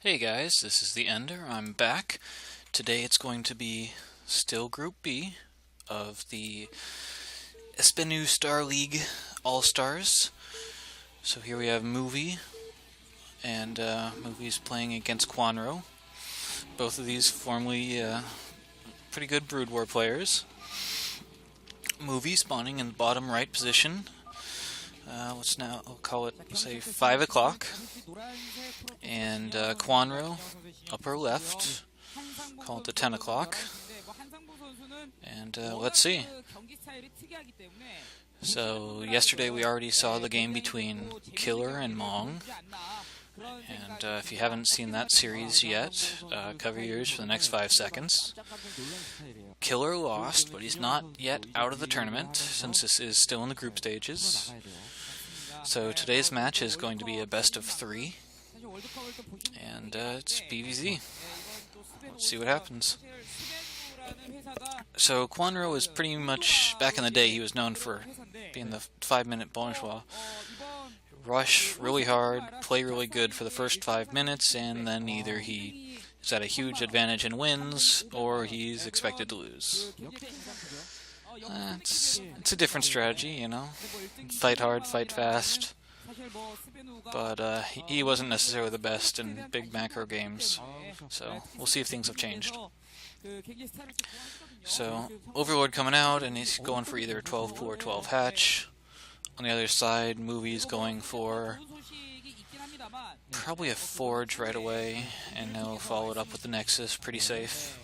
Hey guys, this is TheEnder. I'm back. Today it's going to be still Group B of the Espenu Star League All-Stars. So here we have Movie, and Movie's playing against Kwanro. Both of these formerly pretty good Brood War players. Movie spawning in the bottom right position. What's now, I'll call it, say, 5 o'clock. And Kwanro, upper left, call it the 10 o'clock. And let's see. So, yesterday we already saw the game between Killer and Mong. And if you haven't seen that series yet, cover your ears for the next 5 seconds. Killer lost, but he's not yet out of the tournament, since this is still in the group stages. So today's match is going to be a best of 3, and it's PvZ. Let's see what happens. So Kwanro is pretty much, back in the day, he was known for being the 5-minute bourgeois. Rush really hard, play really good for the first 5 minutes, and then either he is at a huge advantage and wins, or he's expected to lose. It's a different strategy, you know. Fight hard, fight fast. But he wasn't necessarily the best in big macro games, so we'll see if things have changed. So, Overlord coming out, and he's going for either a 12 pool or 12 hatch. On the other side, Movie's going for probably a Forge right away, and he'll follow it up with the Nexus, pretty safe.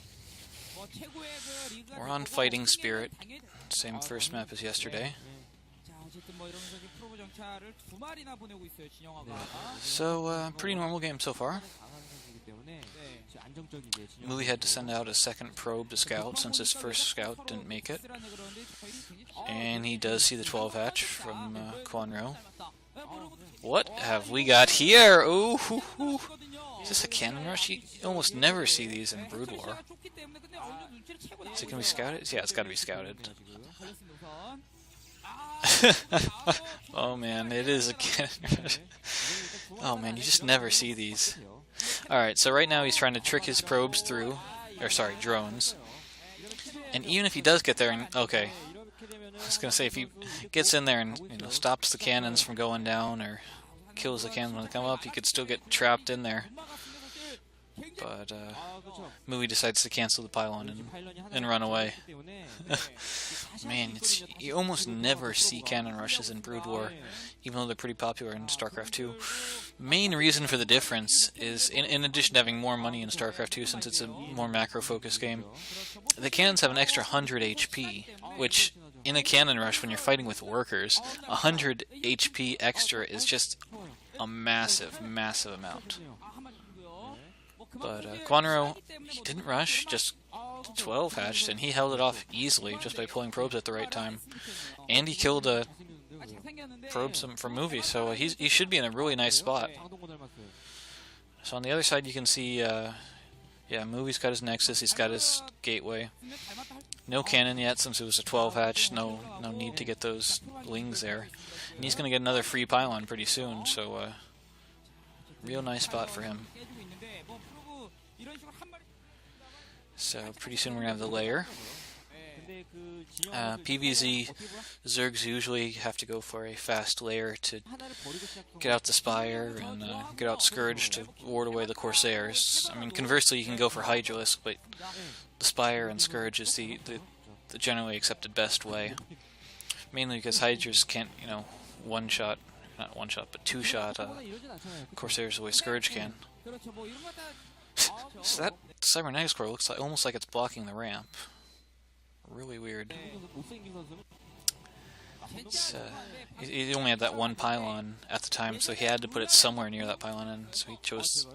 We're on Fighting Spirit, same first map as yesterday. So, pretty normal game so far. Movie had to send out a second probe to scout since his first scout didn't make it. And he does see the 12 hatch from Kwanro. What have we got here? Ooh, hoo, hoo. Is this a cannon rush? You almost never see these in Brood War. Is it going to be scouted? Yeah, it's got to be scouted. Oh man, it is a cannon rush. Oh man, you just never see these. Alright, so right now he's trying to trick his probes through, or sorry, drones. And even if he does get there and, okay, I was going to say, if he gets in there and stops the cannons from going down or kills the cannons when they come up, he could still get trapped in there. But Movie decides to cancel the pylon and run away. Man, you almost never see cannon rushes in Brood War, even though they're pretty popular in StarCraft 2. Main reason for the difference is, in addition to having more money in StarCraft 2, since it's a more macro-focused game, the cannons have an extra 100 HP, which in a cannon rush, when you're fighting with workers, 100 HP extra is just a massive, massive amount. But Kwanro, he didn't rush, just 12 hatched, and he held it off easily just by pulling probes at the right time. And he killed a probe from Movie, so he should be in a really nice spot. So on the other side you can see, yeah, Movie's got his Nexus, he's got his Gateway. No cannon yet since it was a 12 hatch, no need to get those wings there. And he's going to get another free pylon pretty soon, so real nice spot for him. So pretty soon we're going to have the layer. PvZ, Zergs usually have to go for a fast layer to get out the Spire and get out Scourge to ward away the Corsairs. I mean, conversely, you can go for Hydralisk, but the Spire and Scourge is the generally accepted best way. Mainly because Hydras can't, one-shot, not one-shot, but two-shot Corsairs the way Scourge can. So that Cybernetics Core looks almost like it's blocking the ramp. Really weird. He only had that one pylon at the time, so he had to put it somewhere near that pylon, and so he chose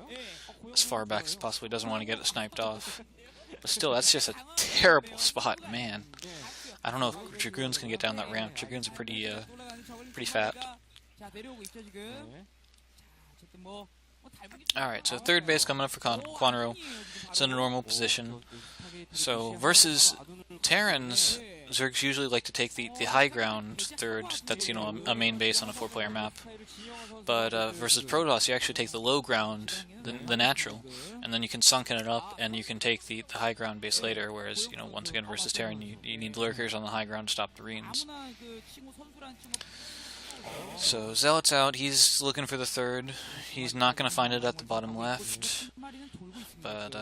as far back as possible. He doesn't want to get it sniped off. But still, that's just a terrible spot, man. I don't know if Dragoons can get down that ramp. Dragoons are pretty fat. Alright, so third base coming up for Kwanro. It's in a normal position. So, versus Terrans, Zergs usually like to take the high ground third. That's, a main base on a 4-player map. But versus Protoss, you actually take the low ground, the natural, and then you can sunken it up, and you can take the high ground base later, whereas, once again, versus Terran, you need lurkers on the high ground to stop the Reans. So, Zealot's out, he's looking for the third. He's not going to find it at the bottom left, but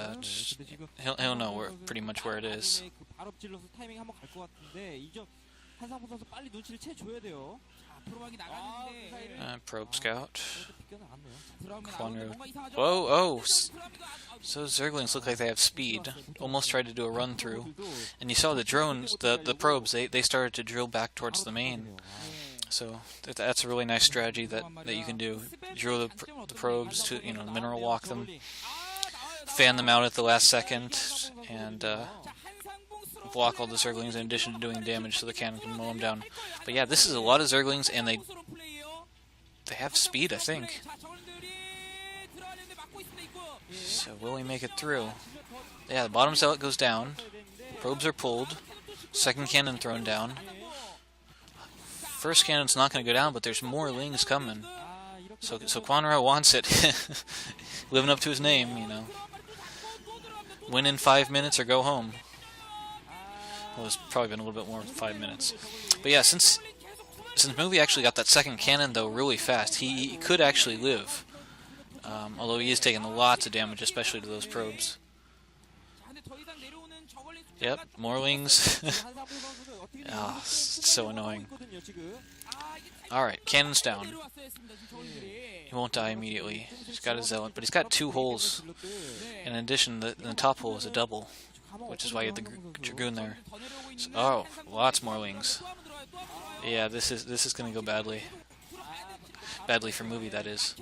he'll know pretty much where it is. Probe scout. Kwanro. Whoa, oh! So Zerglings look like they have speed. Almost tried to do a run through. And you saw the drones, the probes, they started to drill back towards the main. So that's a really nice strategy that you can do. Drill the probes to, mineral walk them, fan them out at the last second, and block all the Zerglings in addition to doing damage so the cannon can mow them down. But yeah, this is a lot of Zerglings, and they have speed, I think. So will he make it through? Yeah, the bottom zealot goes down. Probes are pulled. Second cannon thrown down. First cannon's not going to go down, but there's more lings coming. So Kwanro wants it. Living up to his name, Win in 5 minutes or go home. Well, it's probably been a little bit more than 5 minutes. But yeah, since Movie actually got that second cannon, though, really fast, he could actually live. Although he is taking lots of damage, especially to those probes. Yep, more lings. Oh, it's so annoying. Alright, cannon's down. He won't die immediately. He's got a zealot, but he's got 2 holes. And in addition, the top hole is a double, which is why you have the Dragoon there. So, oh, lots more lings. Yeah, this is going to go badly. Badly for Movie, that is.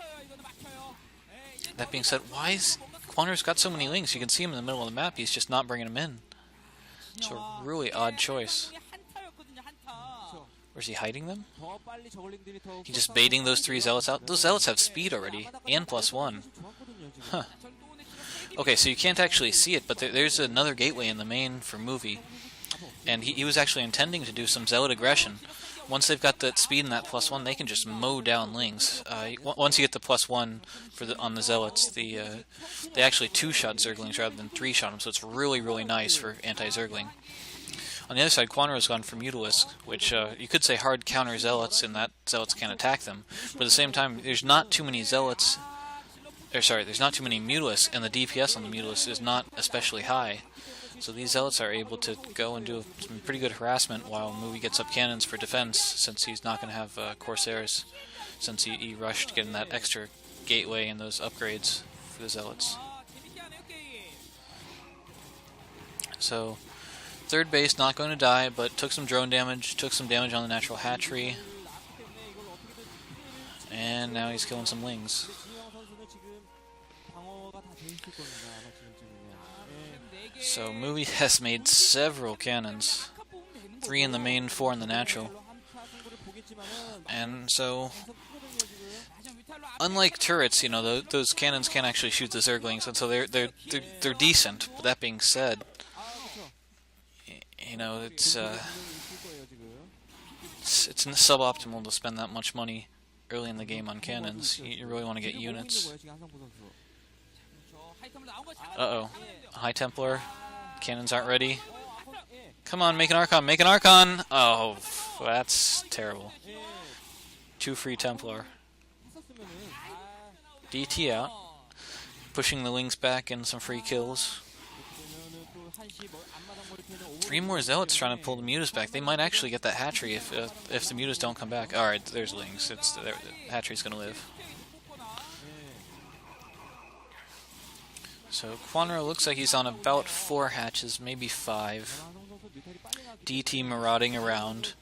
That being said, why is Kwanro's got so many lings? You can see him in the middle of the map, he's just not bringing them in. It's a really odd choice. Where's he hiding them? He's just baiting those 3 zealots out? Those zealots have speed already, and +1. Huh. Okay, so you can't actually see it, but there's another gateway in the main for Movie. And he was actually intending to do some zealot aggression. Once they've got that speed and that +1, they can just mow down lings. Once you get the +1 on the zealots, they actually 2-shot Zerglings rather than 3-shot them, so it's really, really nice for anti-Zergling. On the other side, Kwanro's gone for Mutalisk, which you could say hard counter zealots, in that zealots can't attack them. But at the same time, there's not too many zealots. There's not too many Mutalisks, and the DPS on the Mutalisk is not especially high. So these zealots are able to go and do some pretty good harassment while Movie gets up cannons for defense, since he's not going to have Corsairs, since he rushed getting that extra gateway and those upgrades for the zealots. So, third base not going to die, but took some drone damage, took some damage on the natural hatchery, and now he's killing some lings. So Movie has made several cannons, 3 in the main, 4 in the natural, and so unlike turrets, those cannons can't actually shoot the Zerglings, and so they're decent. But that being said, it's suboptimal to spend that much money early in the game on cannons. You really want to get units. Uh-oh. High Templar. Cannons aren't ready. Come on, make an Archon, make an Archon! Oh, that's terrible. 2 free Templar. DT out. Pushing the lings back and some free kills. 3 more zealots trying to pull the mutas back. They might actually get that hatchery if the mutas don't come back. Alright, there's lings. The hatchery's gonna live. So Kwanro looks like he's on about 4 hatches, maybe 5. DT marauding around.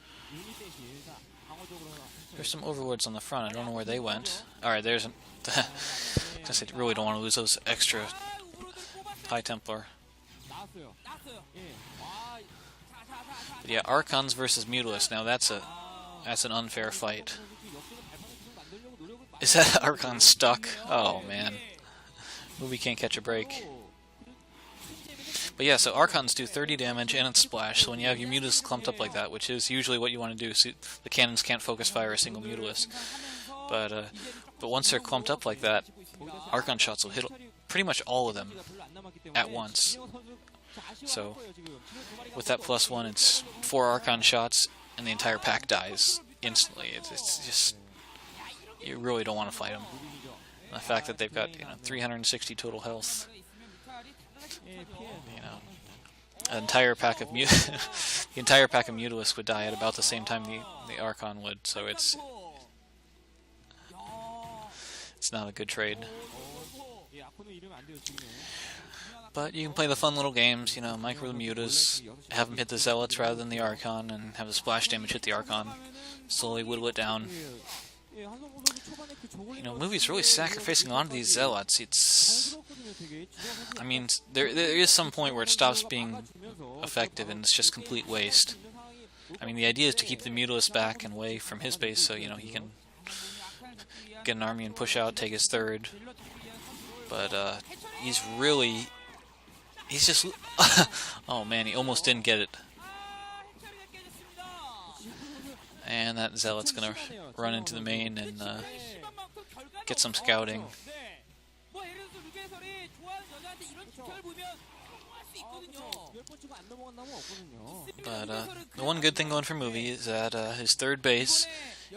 There's some overlords on the front. I don't know where they went. Alright, there's I really don't want to lose those extra High Templar. But yeah, Archons versus Mutalisk. Now that's an unfair fight. Is that Archon stuck? Oh man. Movie can't catch a break. But yeah, so Archons do 30 damage and it's splash, so when you have your Mutalisk clumped up like that, which is usually what you want to do, so the cannons can't focus fire a single Mutalisk. But once they're clumped up like that, Archon shots will hit pretty much all of them at once. So with that +1, it's 4 Archon shots and the entire pack dies instantly. It's just, you really don't want to fight them. And the fact that they've got 360 total health, an entire pack of the entire pack of Mutalisks would die at about the same time the Archon would. So it's not a good trade. But you can play the fun little games, micro the Mutas, have them hit the Zealots rather than the Archon, and have the splash damage hit the Archon. Slowly whittle it down. Movie's really sacrificing a lot of these Zealots. I mean, there is some point where it stops being effective and it's just complete waste. I mean, the idea is to keep the Mutalist back and away from his base so, he can get an army and push out, take his third. But, he's just... oh man, he almost didn't get it. And that Zealot's gonna run into the main and get some scouting. But the one good thing going for Movie is that his third base,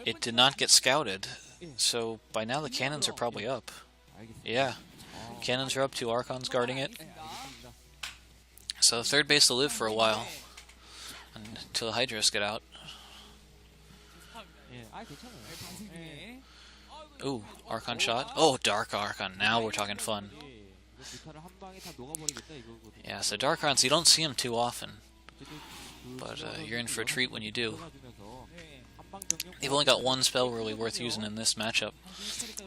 it did not get scouted. So by now the cannons are probably up. Yeah, cannons are up, 2 Archons guarding it. So third base will live for a while until the Hydras get out. Ooh, Archon shot. Oh, Dark Archon. Now we're talking fun. Yeah, so Dark Archons, you don't see them too often. But you're in for a treat when you do. They've only got one spell really worth using in this matchup,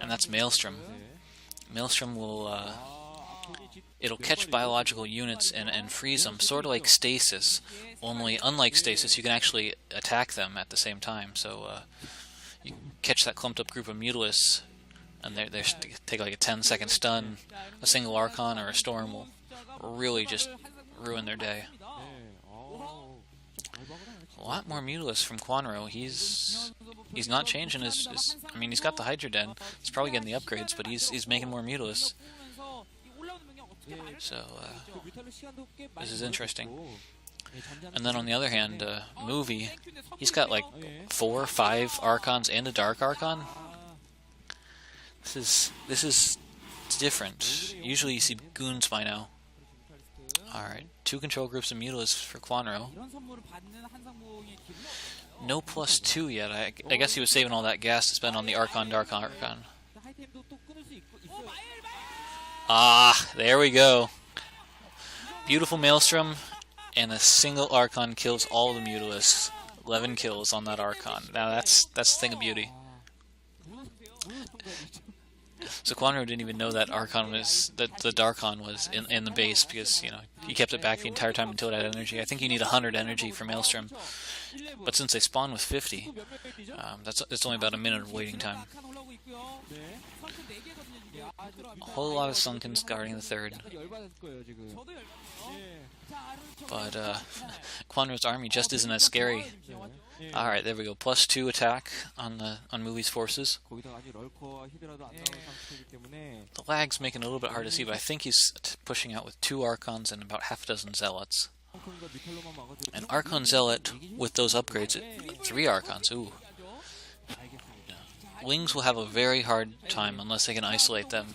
and that's Maelstrom. Maelstrom will... it'll catch biological units and freeze them, sort of like Stasis. Only, unlike Stasis, you can actually attack them at the same time. So you catch that clumped up group of Mutalisks, and they take like a 10-second stun. A single Archon or a Storm will really just ruin their day. A lot more Mutalisks from Kwanro. He's not changing his I mean, he's got the Hydra Den. He's probably getting the upgrades, but he's making more Mutalisks. So this is interesting. And then on the other hand, Movie, he's got like 4 or 5 Archons and a Dark Archon. This is different. Usually you see goons by now. Alright, 2 control groups of Mutalisks for Kwanro. No +2 yet. I guess he was saving all that gas to spend on the Archon, Dark Archon. Ah, there we go. Beautiful Maelstrom, and a single Archon kills all the Mutalisks. 11 kills on that Archon. Now that's the thing of beauty. So Kwanro didn't even know that Archon was the Darkon was in the base because he kept it back the entire time until it had energy. I think you need 100 energy for Maelstrom, but since they spawn with 50, it's only about a minute of waiting time. A whole lot of Sunkens guarding the third. But Kwanro's army just isn't as scary. Alright, there we go. +2 attack on Movie's forces. The lag's making it a little bit hard to see, but I think he's pushing out with 2 Archons and about half a dozen Zealots. An Archon Zealot with those upgrades, 3 Archons, ooh. Wings will have a very hard time unless they can isolate them.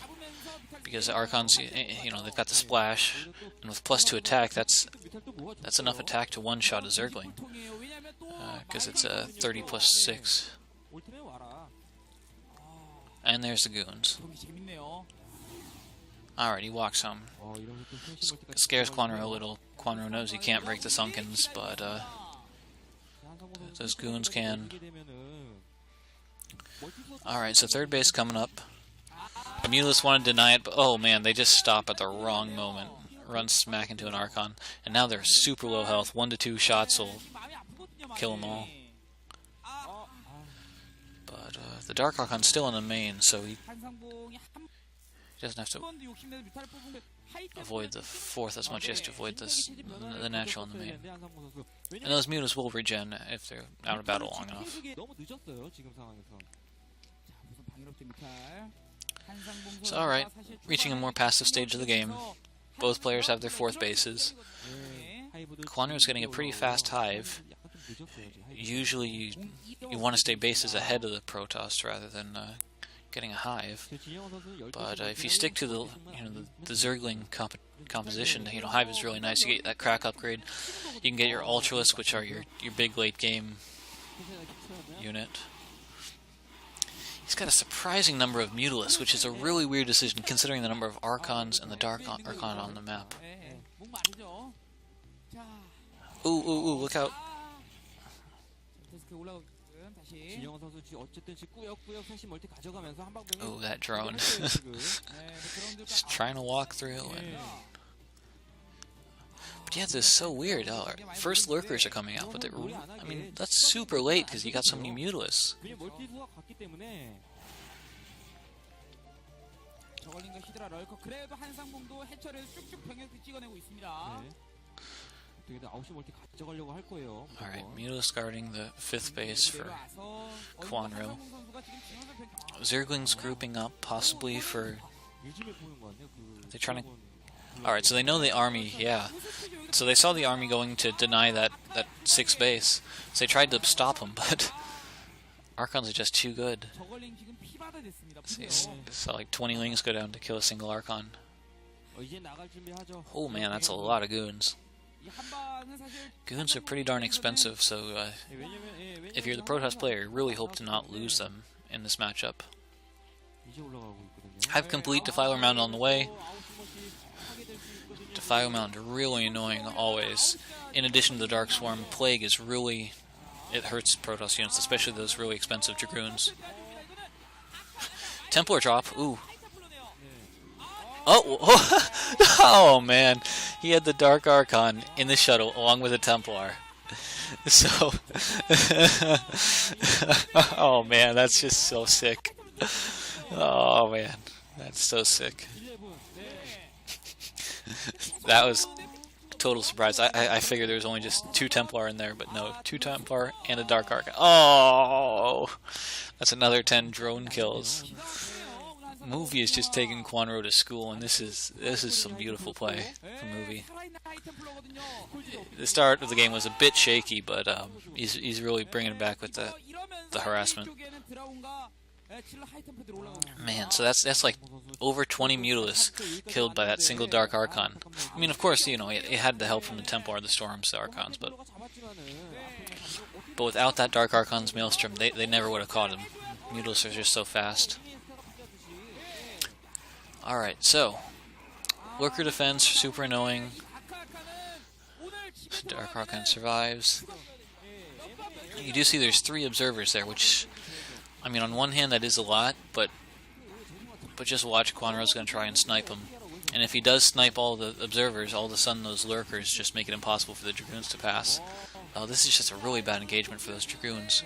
Because the Archons, they've got the splash, and with +2 attack, that's enough attack to one-shot a Zergling. Because it's a 30 + 6. And there's the goons. Alright, he walks home. Scares Kwanro a little. Kwanro knows he can't break the Sunkens, but those goons can. Alright, so third base coming up. The Mutalists want to deny it, but oh man, they just stop at the wrong moment. Run smack into an Archon. And now they're super low health. 1 to 2 shots will kill them all. But The Dark Archon's still in the main, so he doesn't have to avoid the fourth as much as to avoid the natural in the main. And those mutas will regen if they're out of battle long enough. So alright, reaching a more passive stage of the game. Both players have their fourth bases. Kwanro's getting a pretty fast hive. Usually you want to stay bases ahead of the Protoss rather than getting a hive. But if you stick to the Zergling composition, hive is really nice. You get that crack upgrade. You can get your Ultralisk, which are your big late game unit. He's got a surprising number of Mutalisks, which is a really weird decision considering the number of Archons and the Dark Archon on the map. Ooh, look out. Oh, that drone. Just trying to walk through. But yeah, this is so weird. First lurkers are coming out, but I mean, that's super late because you got so many Mutalisks. Alright, Mutalisk guarding the fifth base for Kwanro. Zerglings grouping up, possibly for... They're trying to... Alright, so they know the army, yeah. So they saw the army going to deny that sixth base. So they tried to stop them, but... Archons are just too good. So like 20 lings go down to kill a single Archon. Oh man, that's a lot of goons. Goons are pretty darn expensive, so if you're the Protoss player, you really hope to not lose them in this matchup. Have complete Defiler Mound on the way. Defiler Mound really annoying always. In addition to the Dark Swarm, Plague is really... It hurts Protoss units, especially those really expensive Dragoons. Templar drop, ooh. Oh, oh man, he had the Dark Archon in the shuttle along with a Templar. So, oh man, that's just so sick. Oh man, that's so sick. That was a total surprise. I figured there was only just 2 Templar in there, but no, 2 Templar and a Dark Archon. Oh, that's another 10 drone kills. Movie is just taking Kwanro to school, and this is some beautiful play from Movie. The start of the game was a bit shaky, but he's really bringing it back with the harassment. Man, so that's like over 20 Mutalisks killed by that single Dark Archon. I mean, of course, it had the help from the Templar, the Storms, the Archons, but without that Dark Archon's Maelstrom, they never would have caught him. Mutalisks are just so fast. Alright, so, Lurker defense, super annoying. Dark Archon survives. You do see there's 3 observers there, which, I mean, on one hand that is a lot, but just watch, Kwanro's going to try and snipe him. And if he does snipe all the observers, all of a sudden those lurkers just make it impossible for the Dragoons to pass. Oh, this is just a really bad engagement for those Dragoons.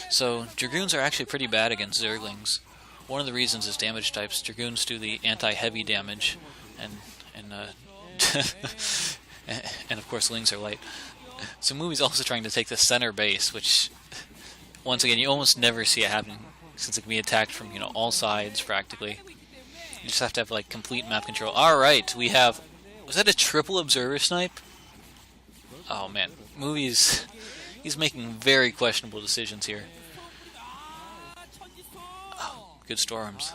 So, Dragoons are actually pretty bad against Zerglings. One of the reasons is damage types. Dragoons do the anti-heavy damage, and and of course Lings are light. So Movie's also trying to take the center base, which, once again, you almost never see it happening, since it can be attacked from all sides practically. You just have to have like complete map control. All right, we have. Was that a triple observer snipe? Oh man, Movie's he's making very questionable decisions here. Good storms.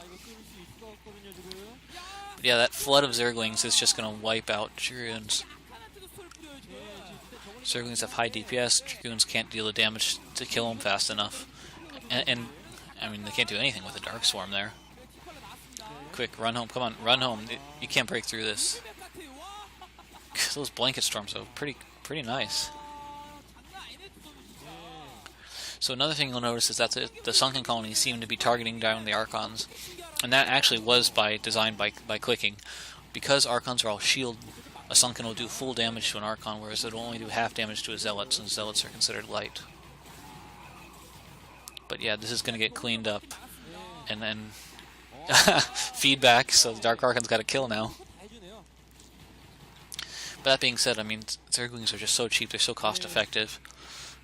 But yeah, that flood of Zerglings is just going to wipe out Dragoons. Zerglings have high DPS, Dragoons can't deal the damage to kill them fast enough. And I mean, they can't do anything with a Dark Swarm there. Quick, run home, come on, run home. You can't break through this. Those blanket storms are pretty nice. So another thing you'll notice is that the sunken colonies seem to be targeting down the Archons, and that actually was designed by clicking. Because Archons are all shielded, a sunken will do full damage to an Archon, whereas it will only do half damage to a Zealot, since Zealots are considered light. But yeah, this is going to get cleaned up. And then feedback, so the Dark Archon's got a kill now. But that being said, I mean, Zerglings are just so cheap, they're so cost effective.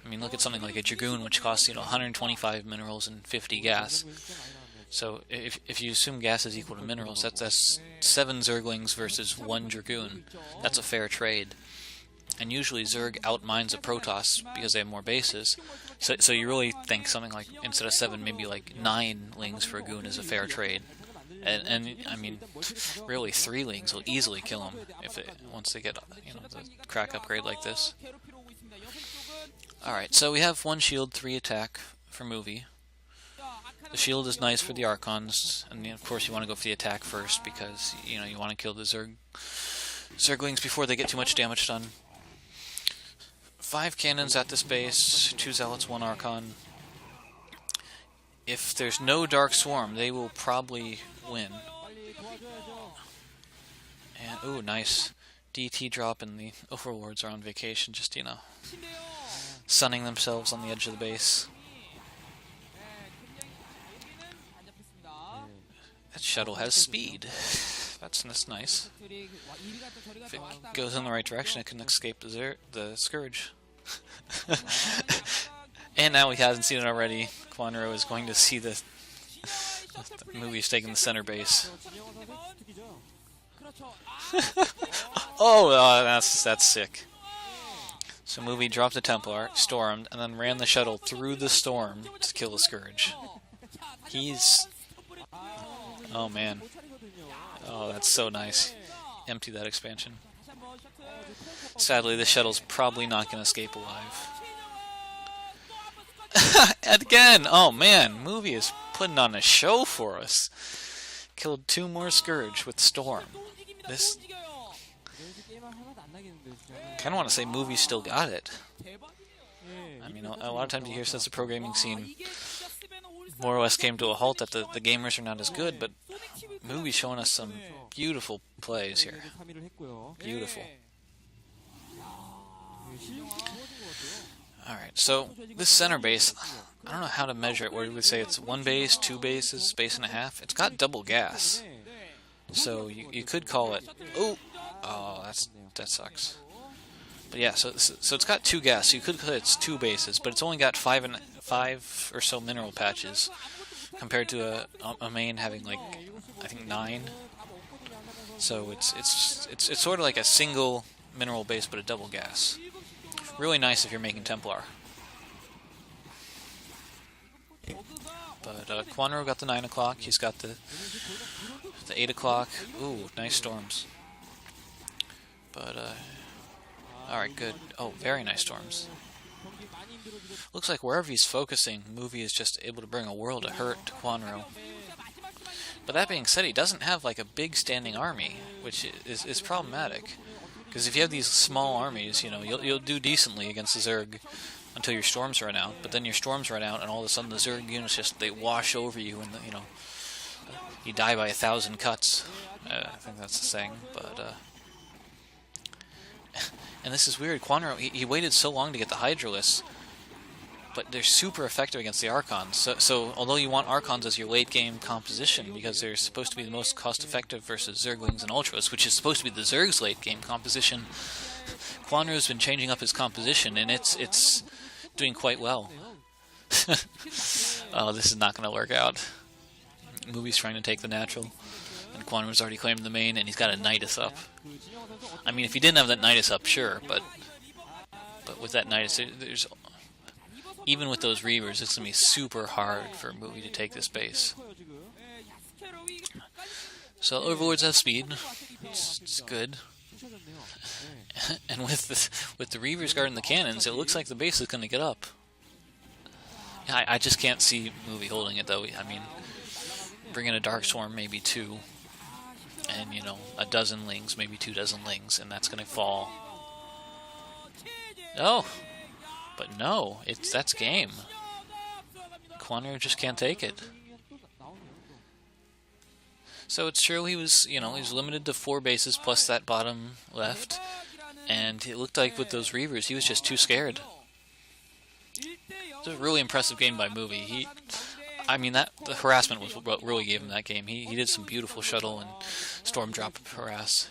I mean, look at something like a Dragoon, which costs, 125 minerals and 50 gas. So if you assume gas is equal to minerals, that's 7 Zerglings versus 1 Dragoon. That's a fair trade. And usually Zerg outmines a Protoss because they have more bases. So you really think something like, instead of 7, maybe like 9 Lings for a Goon is a fair trade. And I mean, really 3 Lings will easily kill them once they get the crack upgrade like this. Alright, so we have 1 shield, 3 attack for movie. The shield is nice for the Archons, and of course you want to go for the attack first because you want to kill the Zerglings before they get too much damage done. 5 cannons at this base, 2 zealots, 1 Archon. If there's no Dark Swarm, they will probably win. And ooh, nice DT drop, and the Overlords are on vacation, just sunning themselves on the edge of the base. That shuttle has speed. That's nice. If it goes in the right direction, it can escape the Scourge. And now he hasn't seen it already. Kwanro is going to see the movie's taking the center base. Oh, that's sick. So movie dropped the Templar, stormed, and then ran the shuttle through the storm to kill the Scourge. Oh man. Oh, that's so nice. Empty that expansion. Sadly, the shuttle's probably not going to escape alive. Again! Oh man, movie is putting on a show for us. Killed 2 more Scourge with Storm. This... kind of want to say movie still got it. I mean, a lot of times you hear since the pro-gaming scene more or less came to a halt that the gamers are not as good, but movie's showing us some beautiful plays here. Beautiful. Alright, so this center base, I don't know how to measure it. Where do we say it's 1 base, 2 bases, base and a half? It's got double gas. So you could call it... Oh, that sucks. But yeah, so it's got 2 gas, so you could call it it's 2 bases, but it's only got 5 or so mineral patches, compared to a main having like, I think 9. So it's sort of like a single mineral base, but a double gas. Really nice if you're making Templar. But Kwanro got the 9 o'clock. He's got the 8 o'clock. Ooh, nice storms. But alright, good. Oh, very nice storms. Looks like wherever he's focusing, movie is just able to bring a world of hurt to Kwanro. But that being said, he doesn't have like a big standing army, which is problematic. Because if you have these small armies, you'll do decently against the Zerg until your storms run out. But then your storms run out, and all of a sudden the Zerg units they wash over you, and you die by 1,000 cuts. I think that's the saying. But and this is weird. Kwanro he waited so long to get the Hydralisks, but they're super effective against the Archons. So although you want Archons as your late game composition, because they're supposed to be the most cost effective versus Zerglings and Ultras, which is supposed to be the Zerg's late game composition, Kwanro's been changing up his composition, and it's doing quite well. Oh, this is not going to work out. Movie's trying to take the natural, and Kwanro's already claimed the main, and he's got a Nidus up. I mean, if he didn't have that Nidus up, sure, but with that Nidus, there's... even with those Reavers, it's going to be super hard for a movie to take this base. So Overlords have speed. It's good. And with the Reavers guarding the cannons, it looks like the base is going to get up. I just can't see movie holding it, though. I mean, bring in a Dark Swarm, maybe 2. And, a dozen Lings, maybe 2 dozen Lings, and that's going to fall. Oh! But no, that's game. Kwanro just can't take it. So it's true he was, he was limited to 4 bases plus that bottom left, and it looked like with those Reavers he was just too scared. was a really impressive game by Movie. I mean, the harassment was what really gave him that game. He did some beautiful shuttle and storm drop harass.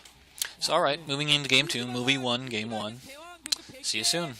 So, alright, moving into game 2, Movie 1, game 1. See you soon.